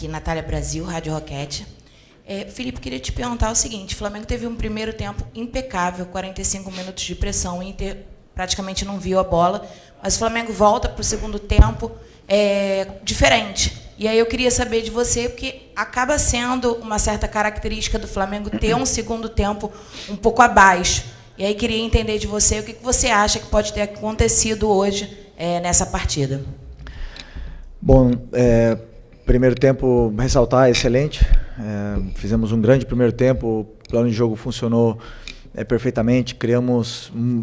Natália Brasil, Rádio Roquete. Felipe, queria te perguntar o seguinte: o Flamengo teve um primeiro tempo impecável, 45 minutos de pressão, o Inter praticamente não viu a bola, mas o Flamengo volta para o segundo tempo diferente. E aí eu queria saber de você, porque acaba sendo uma certa característica do Flamengo ter um segundo tempo um pouco abaixo. E aí queria entender de você o que você acha que pode ter acontecido hoje nessa partida. Bom, primeiro tempo, ressaltar, excelente. Fizemos um grande primeiro tempo, o plano de jogo funcionou perfeitamente,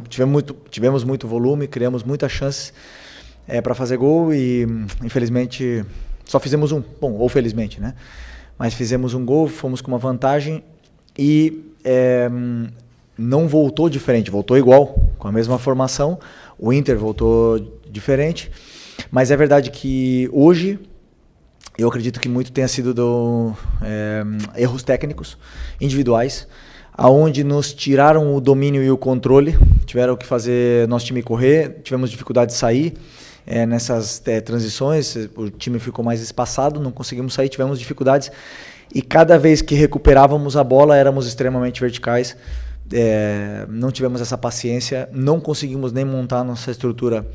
tivemos muito volume, criamos muitas chances para fazer gol e, infelizmente, só fizemos um. Bom, ou felizmente, né? Mas fizemos um gol, fomos com uma vantagem e não voltou diferente, voltou igual, com a mesma formação. O Inter voltou diferente, mas é verdade que hoje eu acredito que muito tenha sido erros técnicos, individuais, aonde nos tiraram o domínio e o controle, tiveram que fazer nosso time correr, tivemos dificuldade de sair nessas transições, o time ficou mais espaçado, não conseguimos sair, tivemos dificuldades e cada vez que recuperávamos a bola éramos extremamente verticais. Não tivemos essa paciência, não conseguimos nem montar nossa estrutura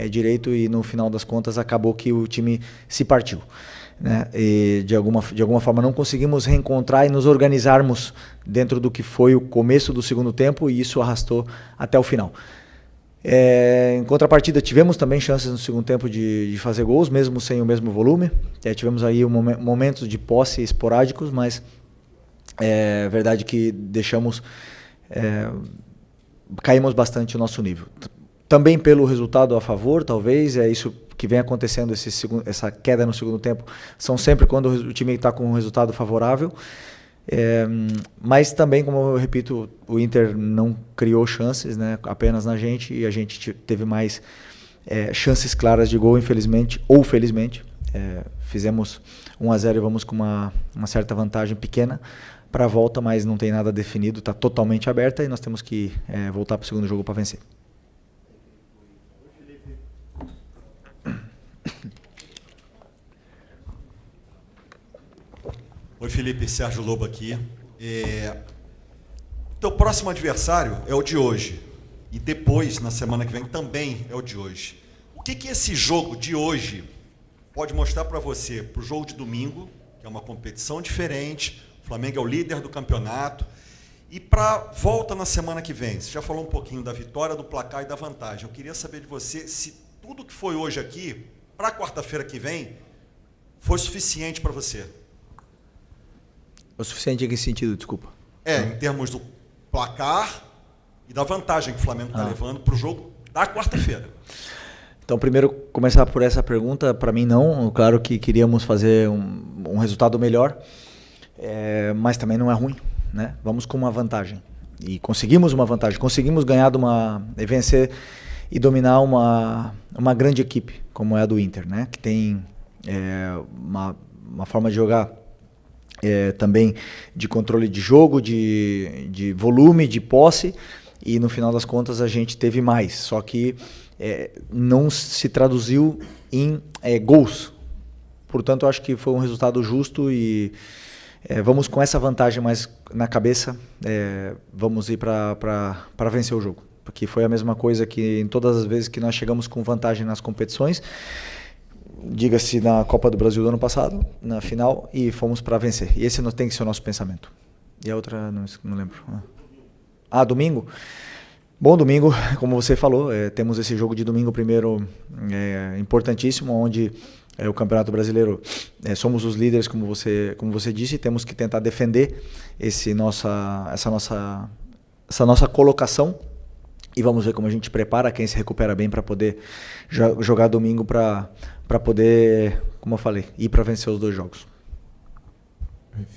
direito e no final das contas acabou que o time se partiu, né? E de alguma forma não conseguimos reencontrar e nos organizarmos dentro do que foi o começo do segundo tempo e isso arrastou até o final. Em contrapartida, tivemos também chances no segundo tempo de fazer gols, mesmo sem o mesmo volume. Tivemos aí momentos de posse esporádicos, mas é verdade que caímos bastante o nosso nível. Também pelo resultado a favor, talvez, é isso que vem acontecendo, essa queda no segundo tempo, são sempre quando o time está com um resultado favorável. Mas também, como eu repito, o Inter não criou chances, né, apenas na gente, e a gente teve mais chances claras de gol, infelizmente, ou felizmente. Fizemos 1-0 e vamos com uma certa vantagem pequena para a volta, mas não tem nada definido, está totalmente aberta e nós temos que voltar para o segundo jogo para vencer. Oi, Felipe, Sérgio Lobo aqui. Teu próximo adversário é o de hoje e depois, na semana que vem, também é o de hoje. O que esse jogo de hoje pode mostrar para você, para o jogo de domingo, que é uma competição diferente, o Flamengo é o líder do campeonato, e para a volta na semana que vem? Você já falou um pouquinho da vitória, do placar e da vantagem. Eu queria saber de você se tudo que foi hoje aqui, para quarta-feira que vem, foi suficiente para você. O suficiente em que sentido, desculpa? Em termos do placar e da vantagem que o Flamengo está levando para o jogo da quarta-feira. Então, primeiro, começar por essa pergunta, para mim não. Claro que queríamos fazer um resultado melhor, mas também não é ruim, né? Vamos com uma vantagem. E conseguimos uma vantagem, conseguimos ganhar vencer e dominar uma grande equipe, como é a do Inter, né? Que tem uma forma de jogar também de controle de jogo, de volume, de posse, e no final das contas a gente teve mais, só que não se traduziu em gols. Portanto, eu acho que foi um resultado justo e vamos com essa vantagem mais na cabeça, vamos ir para vencer o jogo, porque foi a mesma coisa que em todas as vezes que nós chegamos com vantagem nas competições, diga-se na Copa do Brasil do ano passado, na final, e fomos para vencer. E esse não tem que ser o nosso pensamento. E a outra, não lembro. Domingo? Bom, domingo, como você falou, temos esse jogo de domingo primeiro importantíssimo, onde o Campeonato Brasileiro, somos os líderes, como você disse, temos que tentar defender essa nossa colocação. E vamos ver como a gente prepara, quem se recupera bem para poder jogar domingo para poder, como eu falei, ir para vencer os dois jogos.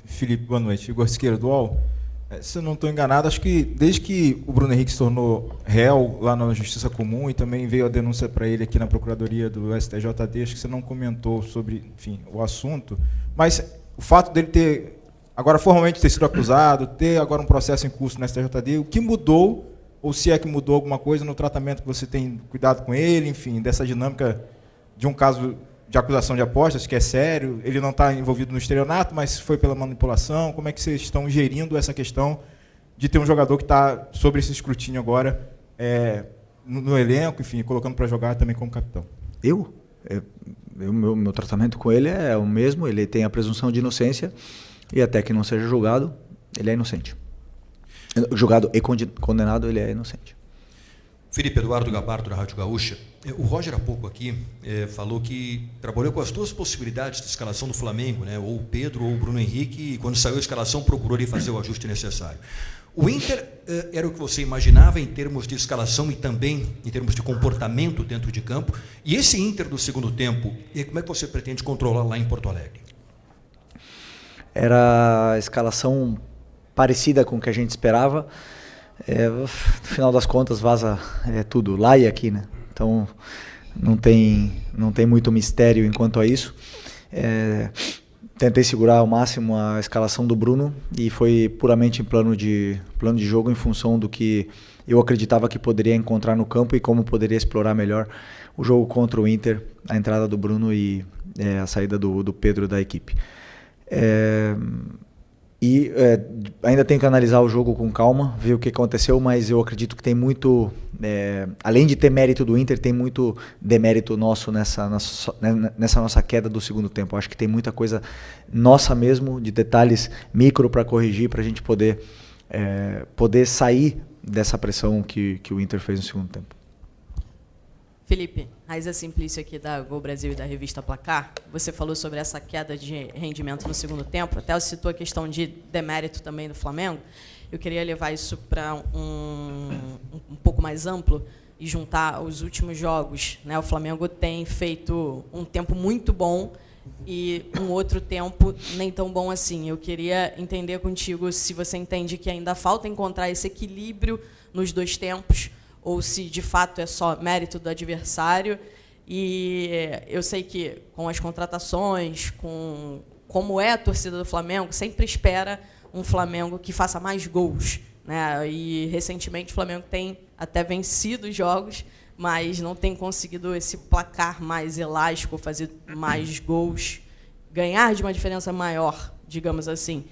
Felipe, boa noite. Igor Siqueira, do UOL. Se eu não estou enganado, acho que desde que o Bruno Henrique se tornou réu lá na Justiça Comum e também veio a denúncia para ele aqui na Procuradoria do STJD, acho que você não comentou sobre, enfim, o assunto, mas o fato dele ter, agora formalmente ter sido acusado, ter agora um processo em curso no STJD, o que mudou, ou se é que mudou alguma coisa no tratamento que você tem cuidado com ele, enfim, dessa dinâmica de um caso de acusação de apostas, que é sério, ele não está envolvido no estelionato, mas foi pela manipulação. Como é que vocês estão gerindo essa questão de ter um jogador que está sob esse escrutínio agora no elenco, enfim, colocando para jogar também como capitão? Meu tratamento com ele é o mesmo, ele tem a presunção de inocência e até que não seja julgado, ele é inocente. Julgado e condenado, ele é inocente. Felipe, Eduardo Gabardo, da Rádio Gaúcha. O Roger, há pouco aqui, falou que trabalhou com as duas possibilidades de escalação do Flamengo, né? Ou o Pedro ou o Bruno Henrique, e quando saiu a escalação procurou ali fazer o ajuste necessário. O Inter era o que você imaginava em termos de escalação e também em termos de comportamento dentro de campo. E esse Inter do segundo tempo, como é que você pretende controlar lá em Porto Alegre? Era a escalação parecida com o que a gente esperava. No final das contas vaza tudo lá e aqui, né? Então não tem muito mistério enquanto a isso. Tentei segurar ao máximo a escalação do Bruno e foi puramente em plano de jogo em função do que eu acreditava que poderia encontrar no campo e como poderia explorar melhor o jogo contra o Inter, a entrada do Bruno e a saída do Pedro da equipe. Ainda tenho que analisar o jogo com calma, ver o que aconteceu, mas eu acredito que tem muito, além de ter mérito do Inter, tem muito demérito nosso nessa nossa queda do segundo tempo. Acho que tem muita coisa nossa mesmo, de detalhes micro para corrigir, para a gente poder sair dessa pressão que o Inter fez no segundo tempo. Felipe, Raiza Simplício aqui da Gol Brasil e da revista Placar. Você falou sobre essa queda de rendimento no segundo tempo, até citou a questão de demérito também do Flamengo. Eu queria levar isso para um pouco mais amplo e juntar os últimos jogos, né? O Flamengo tem feito um tempo muito bom e um outro tempo nem tão bom assim. Eu queria entender contigo se você entende que ainda falta encontrar esse equilíbrio nos dois tempos, ou se de fato é só mérito do adversário. E eu sei que com as contratações, como é a torcida do Flamengo, sempre espera um Flamengo que faça mais gols, né? E recentemente o Flamengo tem até vencido os jogos, mas não tem conseguido esse placar mais elástico, fazer mais gols, ganhar de uma diferença maior, digamos assim.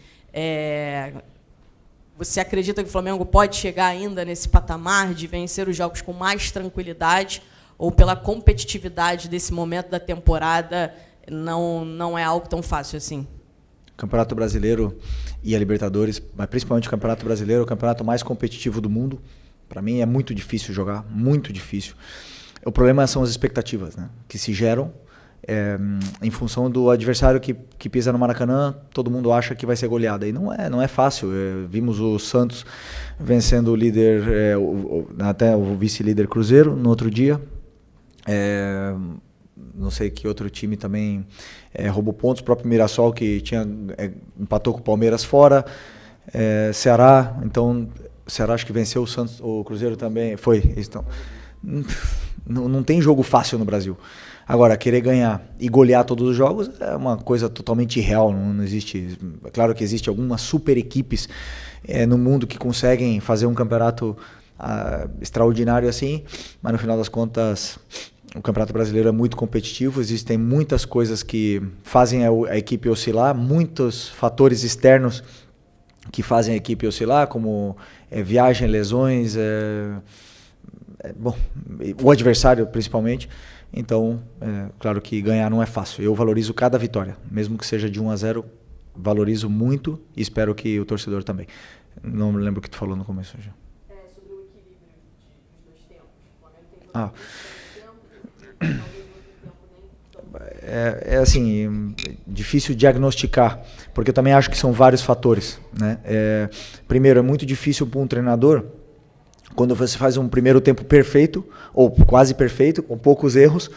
Você acredita que o Flamengo pode chegar ainda nesse patamar de vencer os jogos com mais tranquilidade, ou pela competitividade desse momento da temporada não é algo tão fácil assim? O Campeonato Brasileiro e a Libertadores, mas principalmente o Campeonato Brasileiro, é o campeonato mais competitivo do mundo. Para mim é muito difícil jogar, muito difícil. O problema são as expectativas, né, que se geram em função do adversário que pisa no Maracanã. Todo mundo acha que vai ser goleada, e não é fácil. Vimos o Santos vencendo o líder, até o vice-líder Cruzeiro no outro dia. Não sei que outro time também roubou pontos, o próprio Mirassol, que empatou com o Palmeiras fora. Ceará, então Ceará acho que venceu o Santos, o Cruzeiro também foi. Então, não tem jogo fácil no Brasil. Agora, querer ganhar e golear todos os jogos é uma coisa totalmente irreal. Não existe. É claro que existe algumas super equipes no mundo que conseguem fazer um campeonato extraordinário assim, mas no final das contas o Campeonato Brasileiro é muito competitivo. Existem muitas coisas que fazem a equipe oscilar, muitos fatores externos que fazem a equipe oscilar, como viagem, lesões, o adversário principalmente. Então, claro que ganhar não é fácil. Eu valorizo cada vitória, mesmo que seja de 1-0, valorizo muito e espero que o torcedor também. Não me lembro o que tu falou no começo já. Sobre o equilíbrio dos dois tempos. O Flamengo tem tempo e talvez outro tempo nem assim, difícil diagnosticar, porque eu também acho que são vários fatores, né? Primeiro, é muito difícil para um treinador, quando você faz um primeiro tempo perfeito, ou quase perfeito, com poucos erros,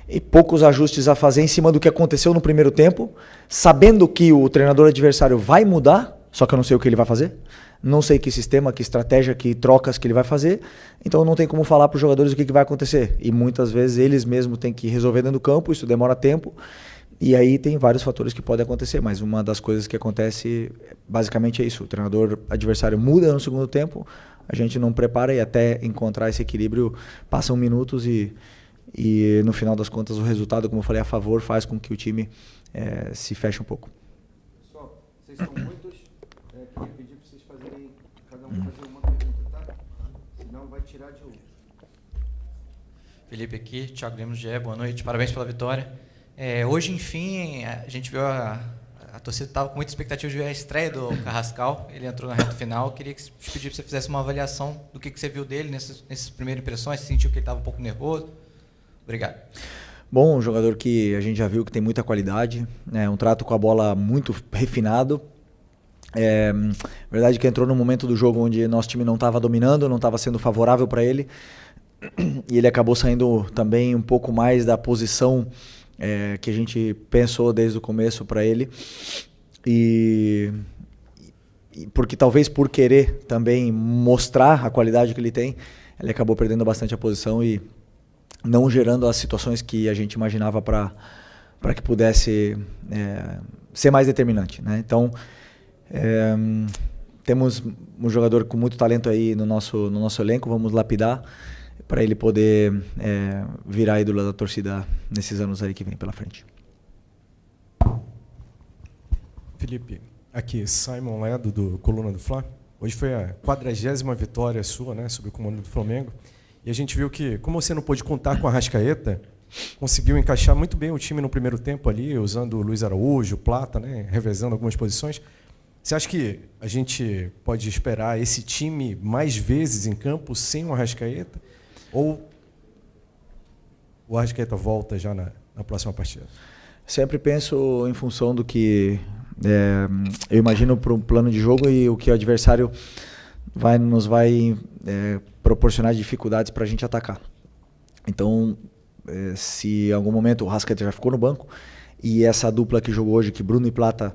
e poucos ajustes a fazer em cima do que aconteceu no primeiro tempo, sabendo que o treinador adversário vai mudar, só que eu não sei o que ele vai fazer, não sei que sistema, que estratégia, que trocas que ele vai fazer, então não tem como falar para os jogadores o que vai acontecer. E muitas vezes eles mesmos têm que resolver dentro do campo, isso demora tempo, e aí tem vários fatores que podem acontecer, mas uma das coisas que acontece basicamente é isso: o treinador adversário muda no segundo tempo, a gente não prepara e até encontrar esse equilíbrio passam minutos e E no final das contas o resultado, como eu falei, a favor, faz com que o time se feche um pouco. Pessoal, vocês estão muitos, queria pedir para vocês fazerem, cada um fazer uma pergunta, tá? Senão vai tirar de um. Felipe aqui, Thiago Lemos, GE, boa noite, parabéns pela vitória. Hoje, enfim, a gente viu a torcida estava com muita expectativa de ver a estreia do Carrascal, ele entrou na reta final, queria que pedir para você fizesse uma avaliação do que você viu dele nessas primeiras impressões, você sentiu que ele estava um pouco nervoso? Obrigado. Bom, um jogador que a gente já viu que tem muita qualidade, um trato com a bola muito refinado. Verdade que entrou num momento do jogo onde nosso time não estava dominando, não estava sendo favorável para ele, e ele acabou saindo também um pouco mais da posição que a gente pensou desde o começo para ele, e porque talvez por querer também mostrar a qualidade que ele tem, ele acabou perdendo bastante a posição e não gerando as situações que a gente imaginava para que pudesse ser mais determinante, né? Então, temos um jogador com muito talento aí no nosso elenco, vamos lapidar para ele poder virar ídolo da torcida nesses anos aí que vem pela frente. Felipe, aqui Simon Ledo, do Coluna do Fla. Hoje foi a 40ª vitória sua, né, sob o comando do Flamengo. E a gente viu que, como você não pôde contar com a Arrascaeta, conseguiu encaixar muito bem o time no primeiro tempo ali, usando o Luiz Araújo, o Plata, né, revezando algumas posições. Você acha que a gente pode esperar esse time mais vezes em campo sem o Arrascaeta? Ou o Arrascaeta volta já na próxima partida? Sempre penso em função do que eu imagino para um plano de jogo e o que o adversário nos vai proporcionar dificuldades para a gente atacar. Então, se em algum momento o Arrascaeta já ficou no banco e essa dupla que jogou hoje, que Bruno e Plata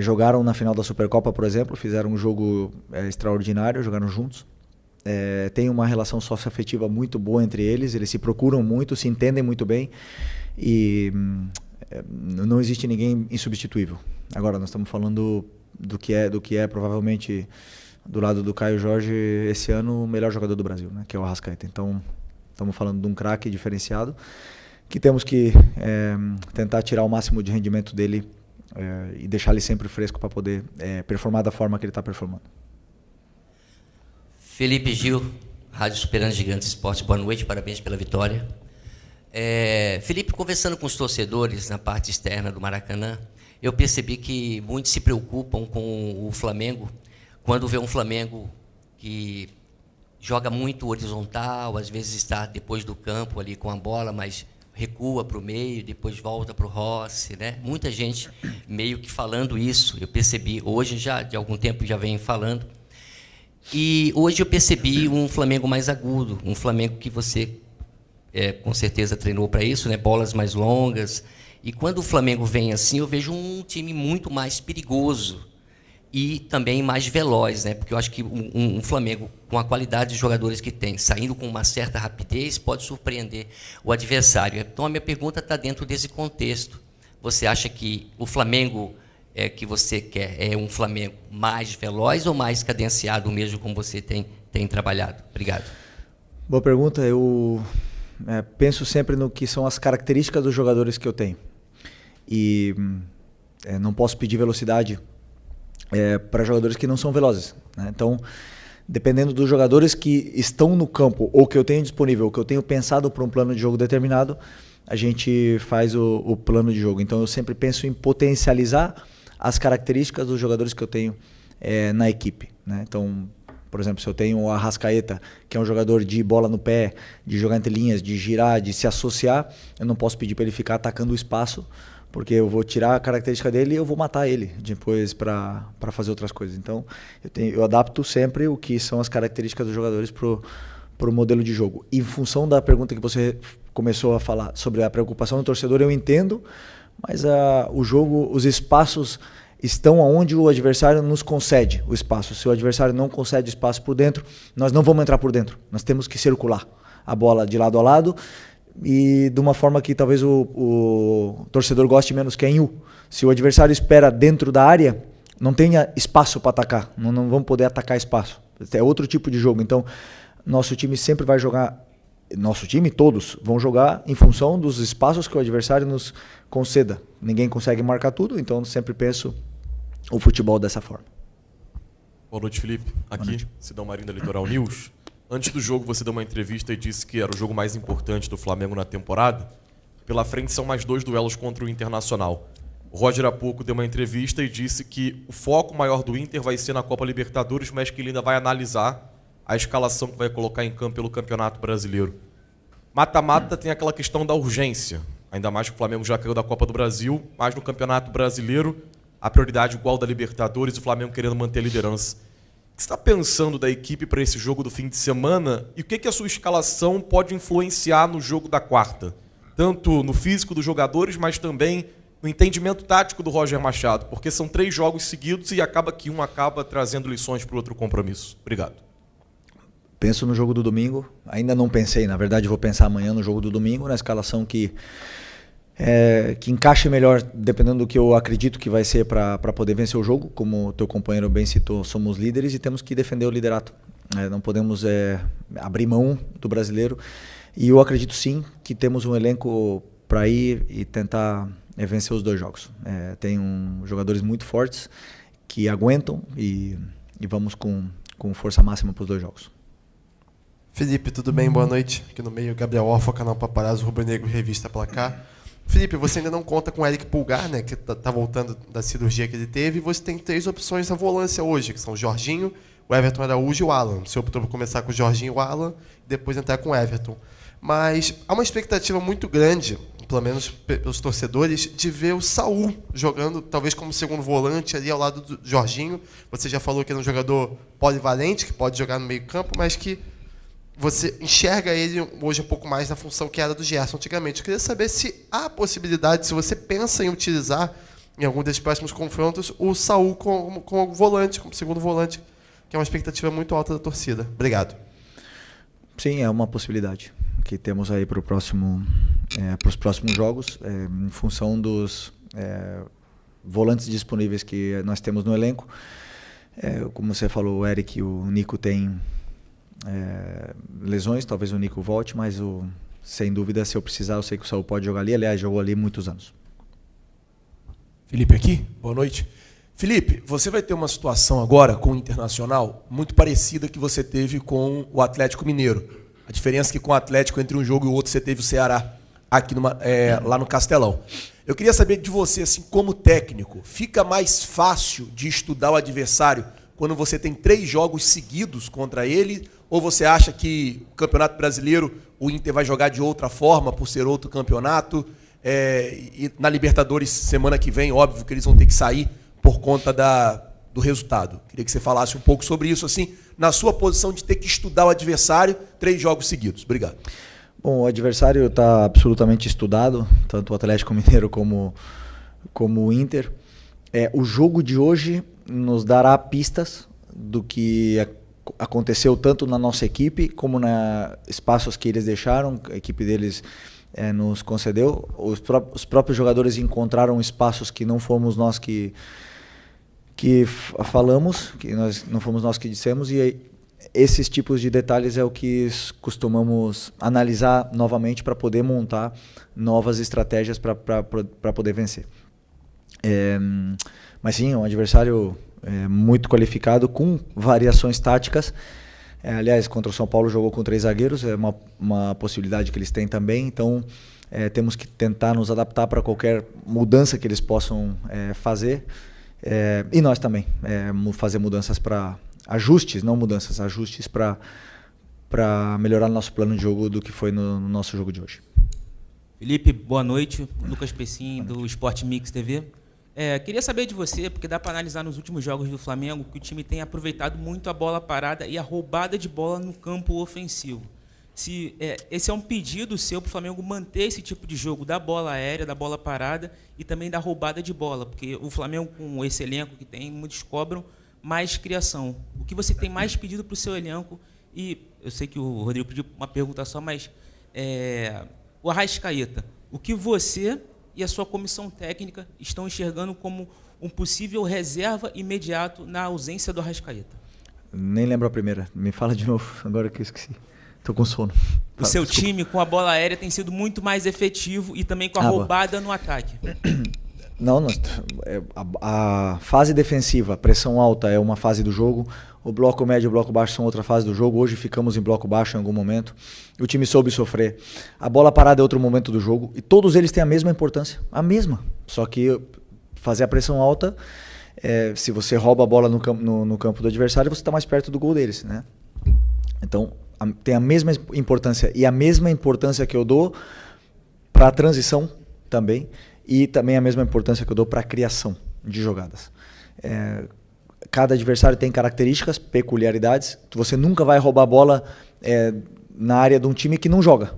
jogaram na final da Supercopa, por exemplo, fizeram um jogo extraordinário, jogaram juntos. Tem uma relação socioafetiva muito boa entre eles se procuram muito, se entendem muito bem e não existe ninguém insubstituível. Agora, nós estamos falando do que é provavelmente, do lado do Caio Jorge, esse ano, o melhor jogador do Brasil, né, que é o Arrascaeta. Então, estamos falando de um craque diferenciado que temos que tentar tirar o máximo de rendimento dele e deixar ele sempre fresco para poder performar da forma que ele está performando. Felipe Gil, Rádio Superando Gigantes Esporte, boa noite, parabéns pela vitória. Felipe, conversando com os torcedores na parte externa do Maracanã, eu percebi que muitos se preocupam com o Flamengo, quando vê um Flamengo que joga muito horizontal, às vezes está depois do campo ali com a bola, mas recua para o meio, depois volta para o Rossi, né? Muita gente meio que falando isso, eu percebi, hoje já de algum tempo já vem falando. E hoje eu percebi um Flamengo mais agudo, um Flamengo que você com certeza treinou para isso, né? Bolas mais longas. E quando o Flamengo vem assim, eu vejo um time muito mais perigoso e também mais veloz, né? Porque eu acho que um Flamengo com a qualidade de jogadores que tem, saindo com uma certa rapidez, pode surpreender o adversário. Então a minha pergunta está dentro desse contexto. Você acha que o Flamengo que você quer é um Flamengo mais veloz ou mais cadenciado mesmo, como você tem trabalhado? Obrigado. Boa pergunta. Eu penso sempre no que são as características dos jogadores que eu tenho. E não posso pedir velocidade para jogadores que não são velozes, né? Então, dependendo dos jogadores que estão no campo ou que eu tenho disponível, ou que eu tenho pensado para um plano de jogo determinado, a gente faz o plano de jogo. Então, eu sempre penso em potencializar as características dos jogadores que eu tenho na equipe, né? Então, por exemplo, se eu tenho o Arrascaeta, que é um jogador de bola no pé, de jogar entre linhas, de girar, de se associar, eu não posso pedir para ele ficar atacando o espaço, porque eu vou tirar a característica dele e eu vou matar ele depois para fazer outras coisas. Então, eu adapto sempre o que são as características dos jogadores para o modelo de jogo. E em função da pergunta que você começou a falar sobre a preocupação do torcedor, eu entendo, mas o jogo, os espaços estão onde o adversário nos concede o espaço. Se o adversário não concede espaço por dentro, nós não vamos entrar por dentro. Nós temos que circular a bola de lado a lado e de uma forma que talvez o torcedor goste menos, que é em U. Se o adversário espera dentro da área, não tenha espaço para atacar. Não vamos poder atacar espaço. É outro tipo de jogo. Então, nosso time sempre vai jogar nosso time, todos, vão jogar em função dos espaços que o adversário nos conceda. Ninguém consegue marcar tudo, então eu sempre penso o futebol dessa forma. Boa noite, Felipe. Aqui, Sidão Marinho da Litoral News. Antes do jogo, você deu uma entrevista e disse que era o jogo mais importante do Flamengo na temporada. Pela frente são mais 2 duelos contra o Internacional. O Roger há pouco deu uma entrevista e disse que o foco maior do Inter vai ser na Copa Libertadores, mas que ele ainda vai analisar a escalação que vai colocar em campo pelo Campeonato Brasileiro. Mata-mata tem aquela questão da urgência, ainda mais que o Flamengo já caiu da Copa do Brasil, mas no Campeonato Brasileiro, a prioridade igual da Libertadores, o Flamengo querendo manter a liderança. O que você está pensando da equipe para esse jogo do fim de semana e o que a sua escalação pode influenciar no jogo da quarta? Tanto no físico dos jogadores, mas também no entendimento tático do Roger Machado, porque são 3 jogos seguidos e acaba que um acaba trazendo lições para o outro compromisso. Obrigado. Penso no jogo do domingo, ainda não pensei, na verdade vou pensar amanhã no jogo do domingo, na escalação que encaixe melhor, dependendo do que eu acredito que vai ser para poder vencer o jogo. Como o teu companheiro bem citou, somos líderes e temos que defender o liderato. Não podemos abrir mão do brasileiro. E eu acredito sim que temos um elenco para ir e tentar vencer os 2 jogos. Tem jogadores muito fortes que aguentam e vamos com força máxima para os 2 jogos. Felipe, tudo bem? Boa noite. Aqui no meio, Gabriel Orfa, canal Paparazzo, Rubro Negro, Revista Placar. Felipe, você ainda não conta com o Eric Pulgar, né, que tá voltando da cirurgia que ele teve, e você tem 3 opções na volância hoje, que são o Jorginho, o Everton Araújo e o Alan. Você optou por começar com o Jorginho e o Alan, e depois entrar com o Everton. Mas há uma expectativa muito grande, pelo menos pelos torcedores, de ver o Saul jogando, talvez como segundo volante, ali ao lado do Jorginho. Você já falou que é um jogador polivalente, que pode jogar no meio campo, mas que você enxerga ele hoje um pouco mais na função que era do Gerson antigamente. Eu queria saber se há possibilidade, se você pensa em utilizar, em algum desses próximos confrontos, o Saul como volante, como segundo volante, que é uma expectativa muito alta da torcida. Obrigado. Sim, é uma possibilidade que temos aí para os próximos jogos, em função dos volantes disponíveis que nós temos no elenco. Como você falou, o Eric e o Nico têm lesões, talvez o Nico volte, mas sem dúvida, se eu precisar, eu sei que o Saul pode jogar ali. Aliás, jogou ali muitos anos. Felipe aqui, boa noite. Felipe, você vai ter uma situação agora com o Internacional muito parecida que você teve com o Atlético Mineiro. A diferença é que com o Atlético, entre um jogo e o outro, você teve o Ceará aqui lá no Castelão. Eu queria saber de você, assim, como técnico, fica mais fácil de estudar o adversário quando você tem 3 jogos seguidos contra ele? Ou você acha que o Campeonato Brasileiro, o Inter vai jogar de outra forma, por ser outro campeonato? E na Libertadores, semana que vem, óbvio que eles vão ter que sair por conta do resultado. Queria que você falasse um pouco sobre isso, assim, na sua posição de ter que estudar o adversário 3 jogos seguidos. Obrigado. Bom, o adversário está absolutamente estudado, tanto o Atlético Mineiro como o Inter. O jogo de hoje nos dará pistas do que aconteceu tanto na nossa equipe como na espaços que eles deixaram, a equipe deles nos concedeu. Os próprios jogadores encontraram espaços que não fomos nós que falamos, que não fomos nós que dissemos, e esses tipos de detalhes é o que costumamos analisar novamente para poder montar novas estratégias para poder vencer. Mas sim, é um adversário muito qualificado, com variações táticas. Aliás, contra o São Paulo jogou com 3 zagueiros, é uma possibilidade que eles têm também, então temos que tentar nos adaptar para qualquer mudança que eles possam fazer. E nós também, fazer mudanças para ajustes, não mudanças, ajustes para melhorar nosso plano de jogo do que foi no nosso jogo de hoje. Felipe, boa noite. Lucas Pessim, do Esporte Mix TV. Queria saber de você, porque dá para analisar nos últimos jogos do Flamengo que o time tem aproveitado muito a bola parada e a roubada de bola no campo ofensivo. Se esse é um pedido seu para o Flamengo manter esse tipo de jogo da bola aérea, da bola parada e também da roubada de bola, porque o Flamengo, com esse elenco que tem, muitos cobram mais criação. O que você tem mais pedido para o seu elenco? E eu sei que o Rodrigo pediu uma pergunta só, mas o Arrascaeta, o que você e a sua comissão técnica estão enxergando como um possível reserva imediato na ausência do Arrascaeta? Nem lembro a primeira. Me fala de novo, agora que eu esqueci. Estou com sono. o seu time com a bola aérea tem sido muito mais efetivo e também com a roubada no ataque. Não, a fase defensiva, pressão alta é uma fase do jogo, o bloco médio e o bloco baixo são outra fase do jogo. Hoje ficamos em bloco baixo em algum momento, o time soube sofrer. A bola parada é outro momento do jogo e todos eles têm a mesma importância, a mesma. Só que fazer a pressão alta, se você rouba a bola no campo do adversário, você está mais perto do gol deles, né? Então tem a mesma importância e a mesma importância que eu dou para a transição também. E também a mesma importância que eu dou para a criação de jogadas. Cada adversário tem características, peculiaridades. Você nunca vai roubar a bola na área de um time que não joga.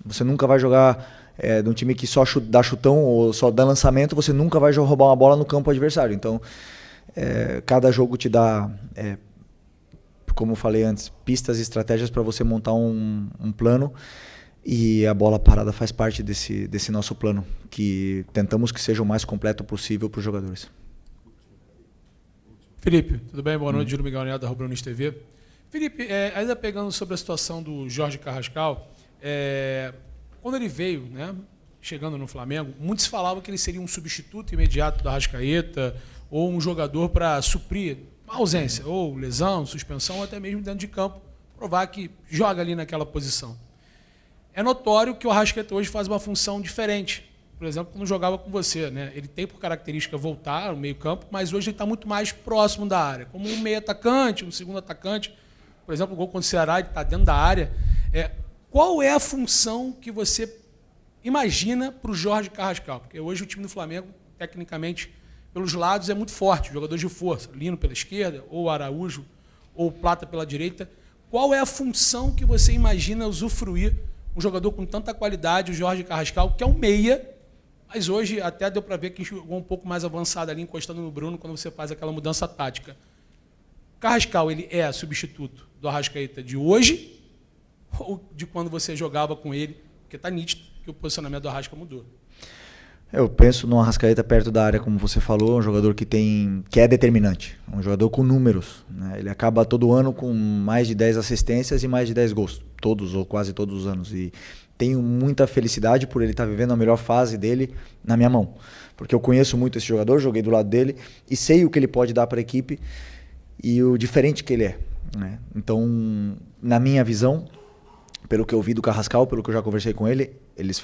Você nunca vai jogar de um time que só dá chutão ou só dá lançamento. Você nunca vai roubar uma bola no campo adversário. Então, cada jogo te dá, como eu falei antes, pistas e estratégias para você montar um plano. E a bola parada faz parte desse nosso plano, que tentamos que seja o mais completo possível para os jogadores. Felipe, tudo bem? Boa noite, Júlio Miguel Neto, da Rubro News TV. Felipe, ainda pegando sobre a situação do Jorge Carrascal, quando ele veio, né, chegando no Flamengo, muitos falavam que ele seria um substituto imediato do Arrascaeta ou um jogador para suprir a ausência, ou lesão, suspensão, ou até mesmo dentro de campo, provar que joga ali naquela posição. É notório que o Arrascaeta hoje faz uma função diferente. Por exemplo, quando jogava com você, né? Ele tem por característica voltar ao meio-campo, mas hoje ele está muito mais próximo da área. Como um meio atacante, um segundo atacante. Por exemplo, o gol contra o Ceará, ele está dentro da área. Qual é a função que você imagina para o Jorge Carrascal? Porque hoje o time do Flamengo, tecnicamente, pelos lados, é muito forte. Jogadores de força. Lino pela esquerda, ou Araújo, ou Plata pela direita. Qual é a função que você imagina usufruir um jogador com tanta qualidade, o Jorge Carrascal, que é um meia, mas hoje até deu para ver que jogou um pouco mais avançado ali, encostando no Bruno, quando você faz aquela mudança tática. Carrascal, ele é substituto do Arrascaeta de hoje ou de quando você jogava com ele? Porque está nítido que o posicionamento do Arrasca mudou. Eu penso no Arrascaeta perto da área, como você falou, um jogador que é determinante, um jogador com números, né? Ele acaba todo ano com mais de 10 assistências e mais de 10 gols, todos ou quase todos os anos. E tenho muita felicidade por ele estar vivendo a melhor fase dele na minha mão, porque eu conheço muito esse jogador, joguei do lado dele e sei o que ele pode dar para a equipe e o diferente que ele é, né? Então, na minha visão, pelo que eu vi do Carrascal, pelo que eu já conversei com ele, eles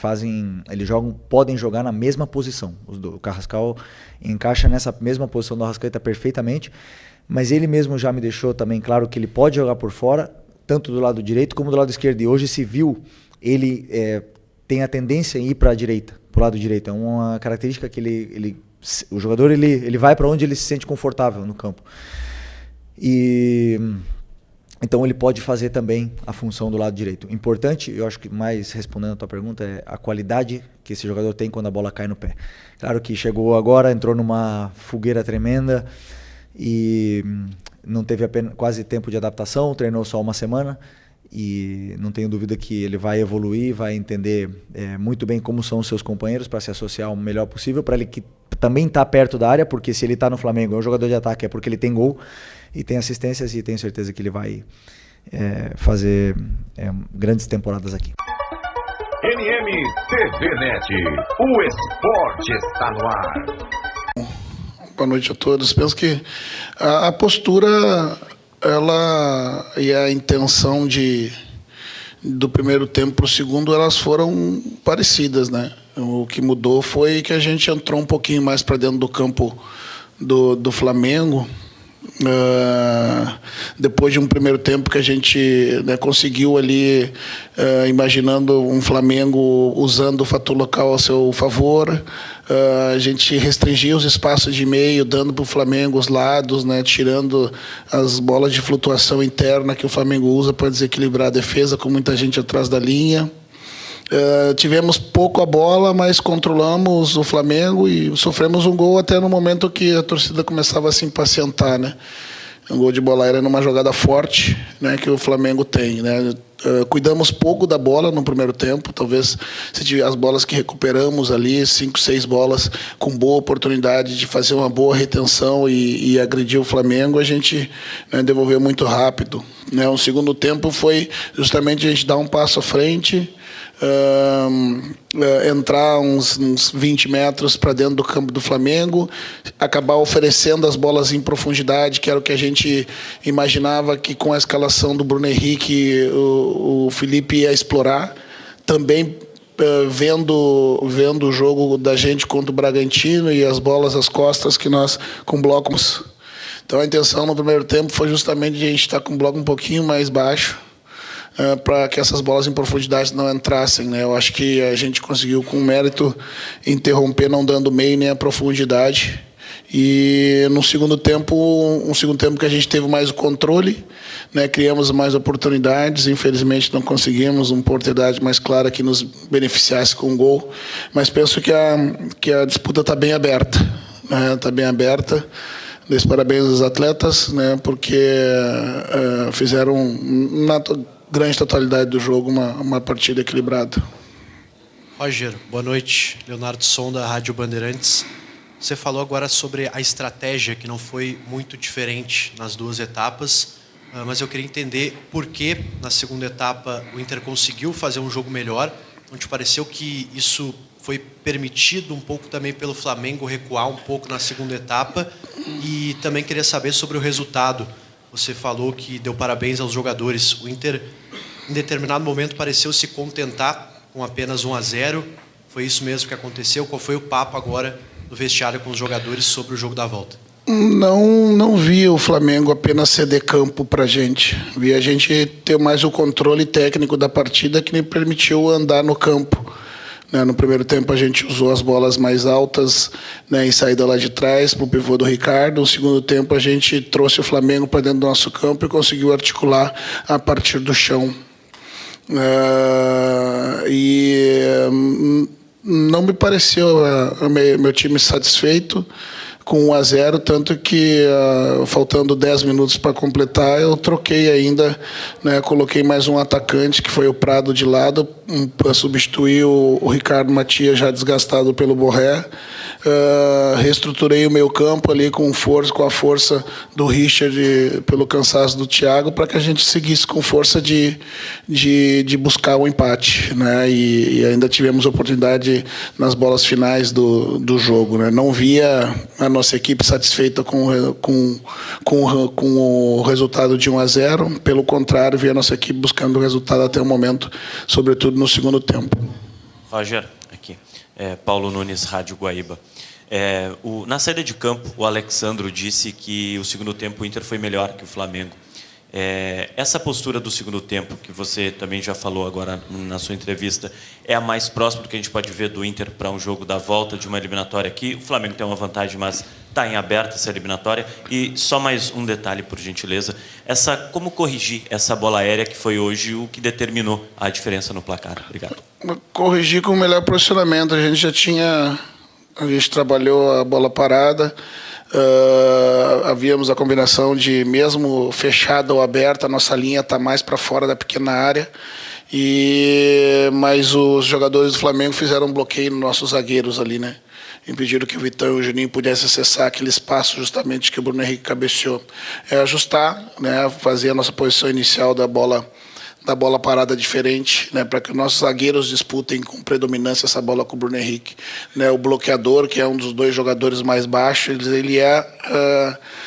podem jogar na mesma posição. O Carrascal encaixa nessa mesma posição do Arrascaeta perfeitamente, mas ele mesmo já me deixou também claro que ele pode jogar por fora, tanto do lado direito como do lado esquerdo. E hoje se viu, ele tem a tendência em ir para a direita, para o lado direito. É uma característica que o jogador ele vai para onde ele se sente confortável no campo. Então ele pode fazer também a função do lado direito. Importante, eu acho que mais respondendo a tua pergunta, é a qualidade que esse jogador tem quando a bola cai no pé. Claro que chegou agora, entrou numa fogueira tremenda e não teve quase tempo de adaptação, treinou só uma semana e não tenho dúvida que ele vai evoluir, vai entender muito bem como são os seus companheiros para se associar o melhor possível, para ele que também está perto da área, porque se ele está no Flamengo, é um jogador de ataque, é porque ele tem gol e tem assistências, e tenho certeza que ele vai fazer grandes temporadas aqui. MM TV Net, o esporte está no ar. Boa noite a todos. Penso que a postura e a intenção do primeiro tempo para o segundo, elas foram parecidas, né? O que mudou foi que a gente entrou um pouquinho mais para dentro do campo do Flamengo, depois de um primeiro tempo que a gente, né, conseguiu ali, imaginando um Flamengo usando o fator local a seu favor, a gente restringia os espaços de meio, dando para o Flamengo os lados, né, tirando as bolas de flutuação interna que o Flamengo usa para desequilibrar a defesa, com muita gente atrás da linha. Tivemos pouco a bola, mas controlamos o Flamengo e sofremos um gol até no momento que a torcida começava a se impacientar, né? Um gol de bola aérea numa jogada forte, né, que o Flamengo tem, né? Cuidamos pouco da bola no primeiro tempo, talvez as bolas que recuperamos ali, 5, 6 bolas com boa oportunidade de fazer uma boa retenção e agredir o Flamengo, a gente, né, devolveu muito rápido, né? O segundo tempo foi justamente a gente dar um passo à frente, entrar uns 20 metros para dentro do campo do Flamengo, acabar oferecendo as bolas em profundidade, que era o que a gente imaginava que com a escalação do Bruno Henrique o Felipe ia explorar. Também vendo o jogo da gente contra o Bragantino e as bolas às costas que nós com blocos. Então a intenção no primeiro tempo foi justamente de a gente estar com um bloco um pouquinho mais baixo, para que essas bolas em profundidade não entrassem, né? Eu acho que a gente conseguiu com mérito interromper, não dando meio nem a profundidade. E no segundo tempo, que a gente teve mais o controle, né? Criamos mais oportunidades, infelizmente não conseguimos uma oportunidade mais clara que nos beneficiasse com o gol, mas penso que a disputa está bem aberta, né? Está bem aberta. Dei parabéns aos atletas, né? Porque fizeram na grande totalidade do jogo uma partida equilibrada. Roger, boa noite. Leonardo Sonda, Rádio Bandeirantes. Você falou agora sobre a estratégia, que não foi muito diferente nas duas etapas, mas eu queria entender por que, na segunda etapa, o Inter conseguiu fazer um jogo melhor. Não te pareceu que isso foi permitido um pouco também pelo Flamengo recuar um pouco na segunda etapa? E também queria saber sobre o resultado. Você falou que deu parabéns aos jogadores. O Inter, em determinado momento, pareceu se contentar com apenas 1-0. Foi isso mesmo que aconteceu? Qual foi o papo agora no vestiário com os jogadores sobre o jogo da volta? Não vi o Flamengo apenas ceder campo para a gente. Vi a gente ter mais o controle técnico da partida que me permitiu andar no campo. No primeiro tempo a gente usou as bolas mais altas, né, em saída lá de trás para o pivô do Ricardo. No segundo tempo a gente trouxe o Flamengo para dentro do nosso campo e conseguiu articular a partir do chão. Não me pareceu meu time satisfeito com 1-0, tanto que faltando 10 minutos para completar, eu troquei ainda, né, coloquei mais um atacante, que foi o Prado de lado, para substituir o Ricardo Matias, já desgastado pelo Borré. Reestruturei o meio campo ali com a força do Richard, pelo cansaço do Thiago, para que a gente seguisse com força de buscar o empate, né? E ainda tivemos oportunidade nas bolas finais do jogo, né? Não via a nossa equipe satisfeita com o resultado de 1-0, pelo contrário, via a nossa equipe buscando o resultado até o momento, sobretudo no segundo tempo. Roger, aqui. Paulo Nunes, Rádio Guaíba. Na saída de campo, o Alexandro disse que o segundo tempo o Inter foi melhor que o Flamengo. Essa postura do segundo tempo, que você também já falou agora na sua entrevista, é a mais próxima do que a gente pode ver do Inter para um jogo da volta de uma eliminatória aqui? O Flamengo tem uma vantagem, mas está em aberta essa eliminatória. E só mais um detalhe, por gentileza. Como corrigir essa bola aérea que foi hoje o que determinou a diferença no placar? Obrigado. Corrigir com o melhor posicionamento. A gente trabalhou a bola parada. Havíamos a combinação de, mesmo fechada ou aberta, a nossa linha está mais para fora da pequena área, mas os jogadores do Flamengo fizeram um bloqueio nos nossos zagueiros ali, né? Impediram que o Vitão e o Juninho pudessem acessar aquele espaço justamente que o Bruno Henrique cabeceou. Ajustar, né? Fazer a nossa posição inicial da bola parada diferente, né, para que os nossos zagueiros disputem com predominância essa bola com o Bruno Henrique, né? O bloqueador, que é um dos dois jogadores mais baixos, ele é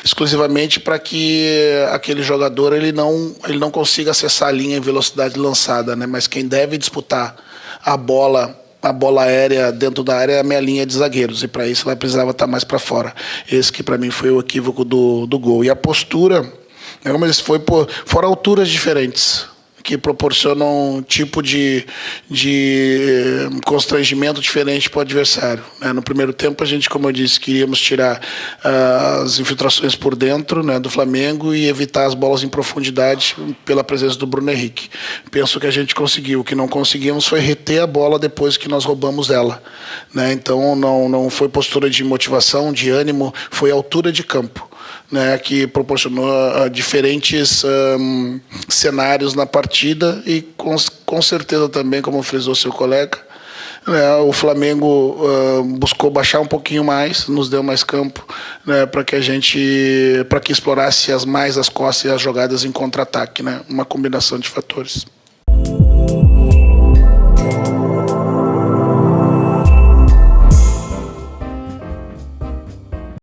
exclusivamente para que aquele jogador ele não consiga acessar a linha em velocidade lançada, né? Mas quem deve disputar a bola aérea dentro da área é a minha linha de zagueiros, e para isso ela precisava estar mais para fora. Esse que para mim foi o equívoco do gol. E a postura, né, como eles foram alturas diferentes, que proporcionam um tipo de constrangimento diferente para o adversário. No primeiro tempo, a gente, como eu disse, queríamos tirar as infiltrações por dentro, né, do Flamengo e evitar as bolas em profundidade pela presença do Bruno Henrique. Penso que a gente conseguiu. O que não conseguimos foi reter a bola depois que nós roubamos ela, né? Então, não foi postura de motivação, de ânimo, foi altura de campo. né, que proporcionou diferentes cenários na partida e com certeza também, como frisou seu colega, né, o Flamengo buscou baixar um pouquinho mais, nos deu mais campo, né, para que explorasse mais as costas e as jogadas em contra-ataque, né, uma combinação de fatores.